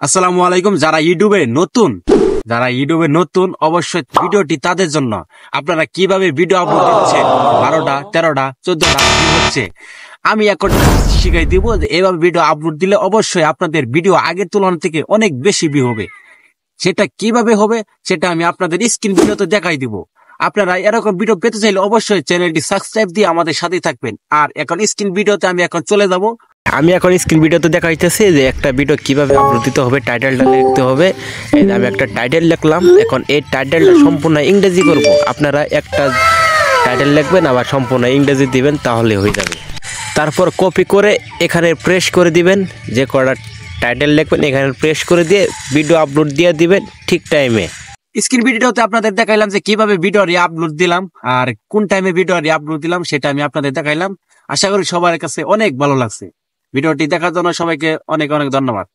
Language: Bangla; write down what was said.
আসসালামু আলাইকুম। যারা ইউটিউবে নতুন অবশ্যই ভিডিওটি তাদের জন্য। আপনারা কিভাবে ভিডিও আপলোড দিচ্ছেন, 12টা 13টা 14টা ভিউ হচ্ছে, আমি এখন শিখাই দিব যে এইভাবে ভিডিও আপলোড দিলে অবশ্যই আপনাদের ভিডিও আগের তুলনা থেকে অনেক বেশি ভিউ হবে। সেটা কিভাবে হবে সেটা আমি আপনাদের স্ক্রিন ভিডিওতে দেখাই দিব। আপনারা এরকম ভিডিও পেতে চাইলে অবশ্যই চ্যানেলটি সাবস্ক্রাইব দিয়ে আমাদের সাথেই থাকবেন। আর এখন স্ক্রিন ভিডিওতে আমি এখন চলে যাব। আমি এখন স্ক্রিন ভিডিওতে দেখাইতেছি যে একটা ভিডিও কিভাবে আপলোড দিতে হবে, টাইটেলটা লিখতে হবে। এই যে আমি একটা টাইটেল লিখলাম, এখন এই টাইটেলটা সম্পূর্ণ ইংরেজি করব। আপনারা একটা টাইটেল লিখবেন আবার সম্পূর্ণ ইংরেজি দিবেন, তাহলে হয়ে যাবে। তারপর কপি করে এখানে প্রেস করে দিবেন, যে কটা টাইটেল লিখবেন এখানে প্রেস করে দিয়ে ভিডিও আপলোড দিয়ে দিবেন ঠিক টাইমে। স্ক্রিন ভিডিওতে আপনাদের দেখাইলাম যে কিভাবে ভিডিও আপলোড দিলাম আর কোন টাইমে ভিডিও আপলোড দিলাম, সেটা আমি আপনাদের দেখাইলাম। আশা করি সবার কাছে অনেক ভালো লাগছে। ভিডিওটি দেখার জন্য সবাইকে অনেক অনেক ধন্যবাদ।